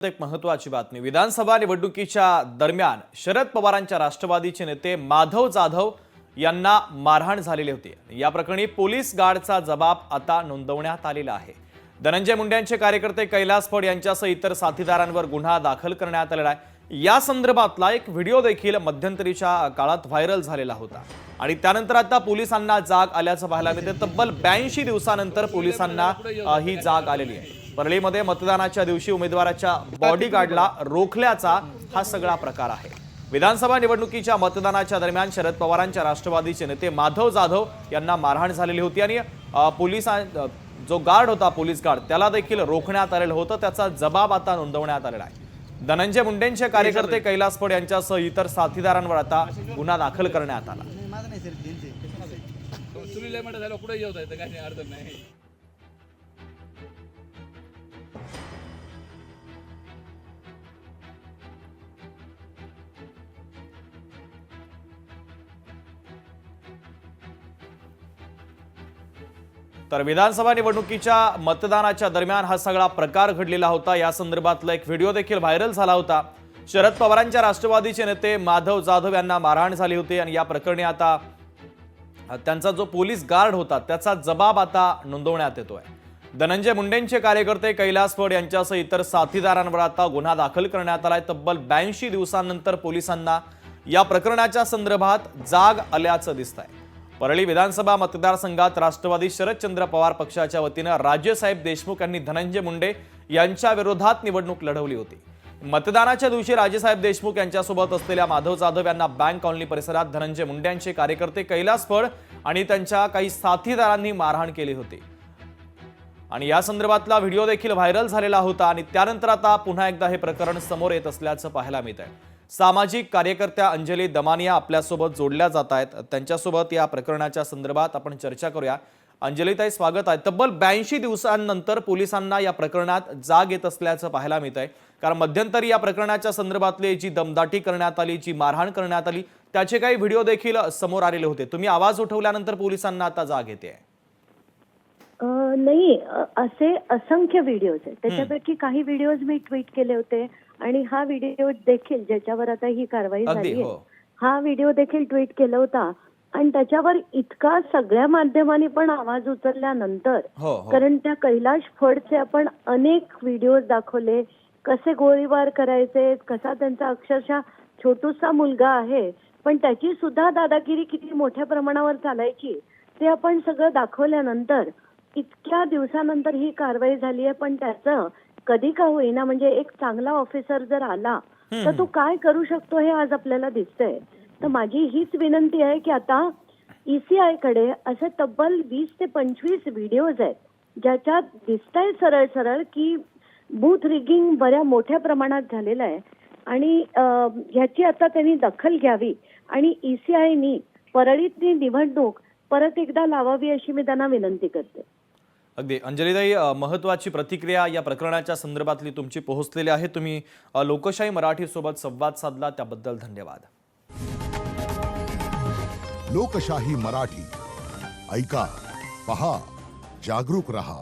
एक महत्त्वाची बातमी। विधानसभा निवडणुकीच्या दरम्यान शरद पवारांच्या राष्ट्रवादीचे नेते माधव जाधव यांना मारहाण झालेली होती। या प्रकरणी पोलीस गार्डचा जबाब आता नोंदवण्यात आलेला आहे। धनंजय मुंडेंचे कार्यकर्ते कैलास फड यांच्यासह इतर साथीदारांवर गुन्हा दाखल करण्यात आलेला आहे। या संदर्भातला एक व्हिडिओ देखील मध्यंतरीच्या काळात व्हायरल झालेला होता आणि त्यानंतर आता पोलिसांना जाग आल्याचं पाहायला मिळते। तब्बल 82 दिवसानंतर पोलिसांना ही जाग आलेली आहे। परळीमध्ये मतदानाच्या दिवशी उमेदवाराच्या बॉडीगार्डला रोखल्याचा हा सगळा प्रकार आहे। विधानसभा निवडणुकीच्या मतदानाच्या दरम्यान शरद पवारांच्या राष्ट्रवादीचे नेते माधव जाधव यांना मारहाण झालेली होती आणि जो गार्ड होता, पोलीस गार्ड, त्याला देखील रोखण्यात आलेलं होतं। त्याचा जबाब आता नोंदवण्यात आलेला आहे। धनंजय मुंडेंचे कार्यकर्ते कैलास फड यांच्यासह इतर साथीदारांवर आता गुन्हा दाखल करण्यात आला। तर विधानसभा निवडणुकीच्या मतदानाच्या दरम्यान हा सगळा प्रकार घडलेला होता। या संदर्भातला एक व्हिडिओ देखील व्हायरल झाला होता। शरद पवारांच्या राष्ट्रवादीचे नेते माधव जाधव यांना मारहाण झाली होती आणि या प्रकरणी आता त्यांचा जो पोलीस गार्ड होता त्याचा जबाब आता नोंदवण्यात येतोय। धनंजय मुंडेंचे कार्यकर्ते कैलास फड यांच्यासह इतर साथीदारांवर आता गुन्हा दाखल करण्यात आलाय। तब्बल 82 दिवसांनंतर पोलिसांना या प्रकरणाच्या संदर्भात जाग आल्याचं दिसतंय। परळी विधानसभा मतदारसंघात राष्ट्रवादी शरदचंद्र पवार पक्षाच्या वतीने राजेसाहेब देशमुख यांनी धनंजय मुंडे यांच्या विरोधात निवडणूक लढवली होती। मतदानाच्या दिवशी राजेसाहेब देशमुख यांच्यासोबत असलेल्या माधव जाधव यांना बँक कॉलनी परिसरात धनंजय मुंडे यांचे कार्यकर्ते कैलास फड आणि त्यांच्या काही साथीदारांनी मारहाण केली होती आणि या संदर्भातला व्हिडिओ देखील व्हायरल झालेला होता आणि त्यानंतर आता पुन्हा एकदा हे प्रकरण समोर येत असल्याचं पाहायला मिळत आहे। सामाजिक कार्यकर्त्या अंजली दमानिया आपल्यासोबत जोडल्या जात आहेत। त्यांच्यासोबत या प्रकरणाच्या संदर्भात आपण चर्चा करूया। अंजलीताई, स्वागत आहे। तब्बल 82 दिवसांनंतर पोलिसांना या प्रकरणात जाग येत असल्याचं पाहायला मिळत आहे, कारण मध्यंतरी या प्रकरणाच्या संदर्भातली जी दमदाटी करण्यात आली, जी मारहाण करण्यात आली, त्याचे काही व्हिडिओ देखील समोर आलेले होते। तुम्ही आवाज उठवल्यानंतर पोलिसांना आता जाग येते? नाही, असे असंख्य व्हिडिओज आहेत। त्याच्यापैकी काही व्हिडिओज मी ट्विट केले होते आणि हा व्हिडिओ देखील ज्याच्यावर आता ही कारवाई झाली आहे, हा व्हिडिओ देखील ट्विट केला होता आणि त्याच्यावर इतका सगळ्या माध्यमांनी पण आवाज उचलल्यानंतर, कारण त्या कैलाश फडचे आपण अनेक व्हिडिओज दाखवले, कसे गोळीबार करायचे, कसा त्यांचा अक्षरशः छोटूसा मुलगा आहे पण त्याची सुद्धा दादागिरी किती मोठ्या प्रमाणावर चालायची ते आपण सगळं दाखवल्यानंतर इतक्या दिवसानंतर ही कारवाई झाली आहे। पण त्याचं कधी का होईना, म्हणजे एक चांगला ऑफिसर जर आला तर तो काय करू शकतो हे आज आपल्याला दिसतंय। तर माझी हीच विनंती आहे की आता ECI कडे असे तब्बल 20 ते 25 व्हिडिओज आहेत ज्याच्यात दिसतंय सरळ सरळ की बूथ रिगिंग बऱ्या मोठ्या प्रमाणात झालेलं आहे आणि ह्याची आता त्यांनी दखल घ्यावी आणि ECIनी परळीतली निवडणूक परत एकदा लावावी अशी मी त्यांना विनंती करते। अगदी अंजलीताई, महत्त्वाची प्रतिक्रिया या प्रकरणाच्या संदर्भातली तुमची पोहोचलेली आहे। तुम्ही लोकशाही मराठी सोबत संवाद साधला त्याबद्दल धन्यवाद। लोकशाही मराठी ऐका, पहा, जागरूक रहा।